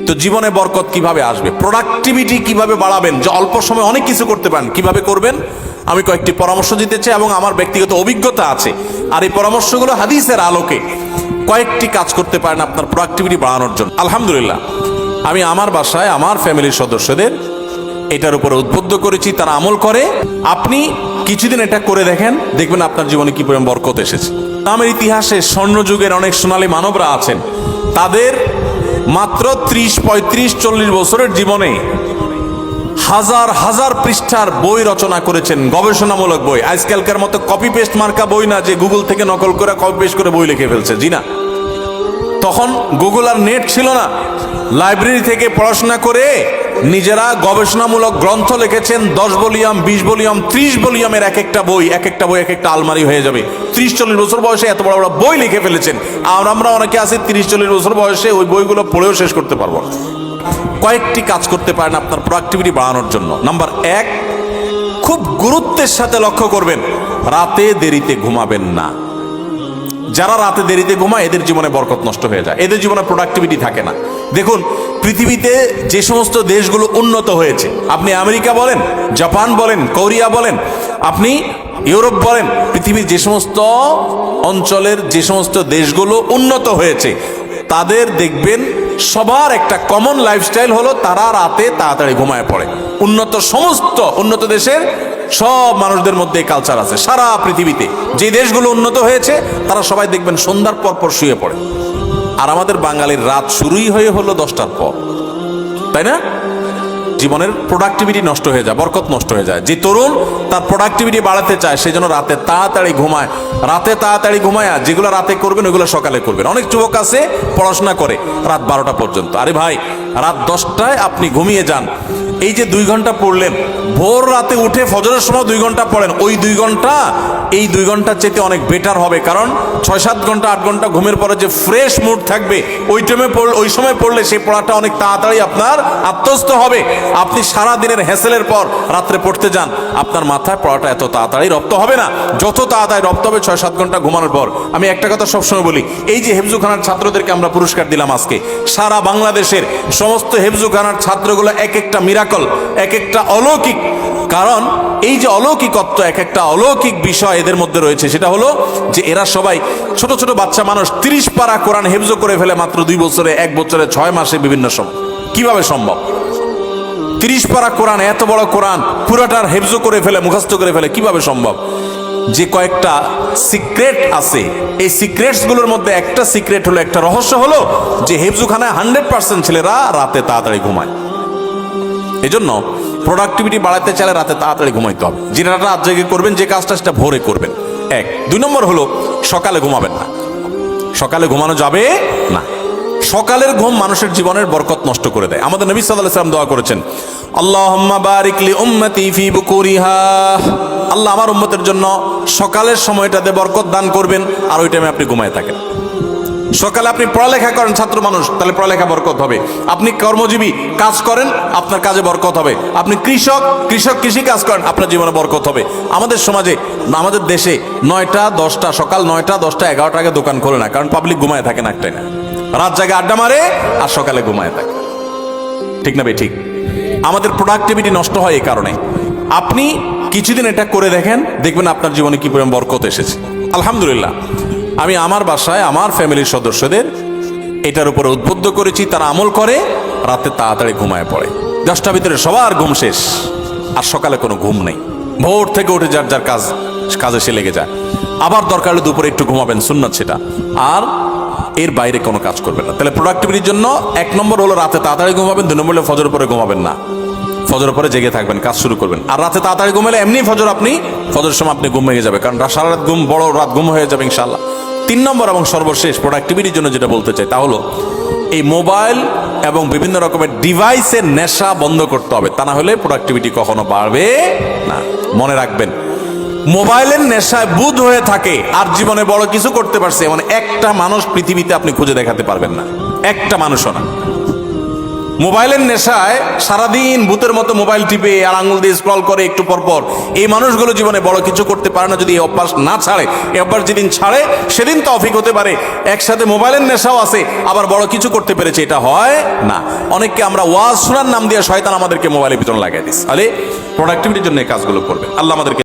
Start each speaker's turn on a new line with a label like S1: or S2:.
S1: তো জীবনে বরকত কিভাবে আসবে, প্রোডাক্টিভিটি কিভাবে বাড়াবেন, যে অল্প সময় অনেক কিছু করতে পারেন, কিভাবে করবেন আমি কয়েকটি পরামর্শ দিতে চাই এবং আমার ব্যক্তিগত অভিজ্ঞতা আছে। আর এই পরামর্শগুলো হাদিসের আলোকে কয়েকটি কাজ করতে পারেন আপনার প্রোডাক্টিভিটি বাড়ানোর জন্য। আলহামদুলিল্লাহ, আমি আমার বাসায় আমার ফ্যামিলির সদস্যদের এটার উপরে উদ্বুদ্ধ করেছি, তারা আমল করে। আপনি কিছুদিন এটা করে দেখেন, দেখবেন আপনার জীবনে কি পরিমাণ বরকত এসেছে। ইসলামের ইতিহাসে স্বর্ণযুগের অনেক সোনালী মানবরা আছেন, তাদের মাত্র 30, 35, 40 বছরের জীবনে হাজার হাজার পৃষ্ঠার বই রচনা করেছেন, গবেষণামূলক বই। আজকালকার মতো কপি পেস্ট মার্কা বই না, যে গুগল থেকে নকল করে কপি পেস্ট করে বই লিখে ফেলছে, জি না। তখন গুগল আর নেট ছিল না, লাইব্রেরি থেকে পড়াশোনা করে নিজেরা গবেষণামূলক গ্রন্থ লিখেছেন। 10 ভলিউম, 20 ভলিউম, 30 ভলিউমের এক একটা বই এক একটা আলমারি হয়ে যাবে। 30-40 বছর বয়সে এত বড় বড় বই লিখে ফেলেছেন। আর আমরা অনেকে আছি 30-40 বছর বয়সে ওই বইগুলো পড়েও শেষ করতে পারবো না। কয়েকটি কাজ করতে পারেন আপনার প্রোডাক্টিভিটি বাড়ানোর জন্য। নাম্বার 1, খুব গুরুত্বের সাথে লক্ষ্য করবেন, রাতে দেরিতে ঘুমাবেন না। যারা রাতে দেরিতে ঘুমায় এদের জীবনে বরকত নষ্ট হয়ে যায়, এদের জীবনে প্রোডাক্টিভিটি থাকে না। দেখুন, পৃথিবীতে যে সমস্ত দেশগুলো উন্নত হয়েছে, আপনি আমেরিকা বলেন, জাপান বলেন, কোরিয়া বলেন, আপনি ইউরোপ বলেন, পৃথিবীর যে সমস্ত অঞ্চলের যে সমস্ত দেশগুলো উন্নত হয়েছে, তাদের দেখবেন সবার একটা কমন লাইফস্টাইল হলো তারা রাতে তাড়াতাড়ি ঘুমায় পড়ে। সমস্ত উন্নত দেশের সব মানুষদের মধ্যে এই কালচার আছে। সারা পৃথিবীতে যে দেশগুলো উন্নত হয়েছে তারা সবাই দেখবেন সন্ধ্যার পর শুয়ে পড়ে। আর আমাদের বাঙালির রাত শুরুই হলো 10টার পর, তাই না? জীবনের প্রোডাক্টিভিটি নষ্ট হয়ে যায়, বরকত নষ্ট হয়ে যায়। যে তরুণ তার প্রোডাক্টিভিটি বাড়াতে চায় সেই জন্য রাতে তাড়াতাড়ি ঘুমায়। রাতে তাড়াতাড়ি ঘুমায়, যেগুলো রাতে করবেন ওইগুলো সকালে করবেন। অনেক যুবক আছে পড়াশোনা করে রাত 12টা পর্যন্ত। আরে ভাই, রাত 10টায় আপনি ঘুমিয়ে যান। এই যে 2 ঘন্টা পড়লেন, ভোর রাতে উঠে ফজরের সময় 2 ঘন্টা পড়েন, ওই 2 ঘন্টা এই 2 ঘন্টার চাইতে অনেক বেটার হবে। কারণ 6-7 ঘন্টা 8 ঘন্টা ঘুমের পরে যে ফ্রেশ মুড থাকবে, ওই সময় পড়লে সেই পড়াটা অনেক তাড়াতাড়ি আপনার আত্মস্থ হবে। আপনি সারা দিনের হ্যাসেলের পর রাত্রে পড়তে যান, আপনার মাথায় পড়াটা এত তাড়াতাড়ি রপ্ত হবে না, যত তাড়াতাড়ি রপ্ত হবে 6-7 ঘন্টা ঘুমানোর পর। আমি একটা কথা সবসময় বলি, এই যে হেফজুখানার ছাত্রদেরকে আমরা পুরস্কার দিলাম আজকে, সারা বাংলাদেশের সমস্ত হেফজুখানার ছাত্রগুলো এক একটা মিরাকল, এক একটা অলৌকিক। কারণ এই যে অলৌকিকত্ব, এক একটা অলৌকিক বিষয় এদের মধ্যে রয়েছে, সেটা হলো যে এরা সবাই ছোট ছোট বাচ্চা মানুষ। 30 পারা কোরআন হেফজ করে ফেলে মাত্র 2 বছরে, 1 বছরে, 6 মাসে, বিভিন্ন সময়। কিভাবে সম্ভব? 30 পারা কোরআন, এত বড় কোরআন পুরাটার হেফজ করে ফেলে, মুখস্থ করে ফেলে, কিভাবে সম্ভব? যে কয়েকটা সিক্রেট আছে, এই সিক্রেটস গুলোর মধ্যে একটা সিক্রেট হলো, একটা রহস্য হলো যে হেফজুখানায় 100% ছেলেরা রাতে তাড়াতাড়ি ঘুমায়। এজন্য প্রোডাক্টিভিটি বাড়াতে চাইলে রাতে তাড়াতাড়ি ঘুমাইতে হবে। যেটা রাত জেগে করবেন, যে কাজটা সেটা ভোরে করবেন। 1, 2 নম্বর হলো সকালে ঘুমাবেন না। সকালে ঘুমানো যাবে না। সকালের ঘুম মানুষের জীবনের বরকত নষ্ট করে দেয়। আমাদের নবী সাল্লাল্লাহু আলাইহি ওয়াসাল্লাম দোয়া করেছেন, আল্লাহুম্মা বারিক লি উম্মতি ফি বুকুরিহা। আল্লাহ আমার উম্মতের জন্য সকালের সময়টাতে বরকত দান করবেন, আর ওই টাইমে আপনি ঘুমায় থাকেন। সকালে আপনি পড়ালেখা করেন, ছাত্র মানুষ, তাহলে পড়ালেখা বরকত হবে। আপনি কর্মজীবী কাজ করেন, আপনার কাজে বরকত হবে। আপনি কৃষক কৃষি কাজ করেন, আপনার জীবনে বরকত হবে। আমাদের সমাজে, আমাদের দেশে 9টা 10টা, সকাল 9টা 10টা 11টা আগে দোকান খোলে না, কারণ পাবলিক ঘুমায় থাকে না, একটাই না, রাত জায়গায় আড্ডা মারে আর সকালে ঘুমায় থাকে। ঠিক না ভাই? ঠিক। আমাদের প্রোডাক্টিভিটি নষ্ট হয় এই কারণে। আপনি কিছুদিন এটা করে দেখেন, দেখবেন আপনার জীবনে কি পরিমাণ বরকত এসেছে। আলহামদুলিল্লাহ, আমি আমার বাসায় আমার ফ্যামিলির সদস্যদের এটার উপরে উদ্বুদ্ধ করেছি, তারা আমল করে, রাতে তাড়াতাড়ি ঘুমায় পড়ে। 10টার ভিতরে সবার ঘুম শেষ, আর সকালে কোনো ঘুম নেই। ভোর থেকে উঠে যার যার কাজে সে লেগে যায়। আবার দরকার হলে দুপুরে একটু ঘুমাবেন, সুন্নাত সেটা, আর এর বাইরে কোনো কাজ করবেন না। তাহলে প্রোডাক্টিভিটির জন্য 1 নম্বর হলো রাতে তাড়াতাড়ি ঘুমাবেন। 2 নম্বর হলো ফজর পরে ঘুমাবেন না, ফজর পরে জেগে থাকবেন, কাজ শুরু করবেন। আর রাতে তাড়াতাড়ি ঘুমালে এমনি ফজরের সময় আপনি ঘুম ভেঙে যাবে, কারণ সারা রাত ঘুম, বড় রাত ঘুম হয়ে যাবে ইনশাআল্লাহ। 3 নম্বর এবং সর্বশেষ প্রোডাক্টিভিটির জন্য যেটা বলতে চাই, তা হলো এই মোবাইল এবং বিভিন্ন রকমের ডিভাইসের নেশা বন্ধ করতে হবে। তা না হলে প্রোডাক্টিভিটি কখনো বাড়বে না। মনে রাখবেন, মোবাইলের নেশায় বুধ হয়ে থাকে আর জীবনে বড় কিছু করতে পারছে এমন একটা মানুষ পৃথিবীতে আপনি খুঁজে দেখাতে পারবেন না, একটা মানুষও না। মোবাইলের নেশায় সারাদিন ভূতের মতো মোবাইল টিপে আর আঙুল দিয়ে স্ক্রল করে একটু পর পর, এই মানুষগুলো জীবনে বড় কিছু করতে পারে না যদি এই অভ্যাস না ছাড়ে। এই অভ্যাস যেদিন ছাড়ে সেদিন তৌফিক হতে পারে, একসাথে মোবাইলের নেশাও আছে আবার বড় কিছু করতে পেরেছে, এটা হয় না। অনেককে আমরা ওয়াজ শোনার নাম দিয়ে শয়তান আমাদেরকে মোবাইলের পিছনে লাগাই দিস। তাহলে প্রোডাক্টিভিটির জন্য এই কাজগুলো করবে। আল্লাহ আমাদেরকে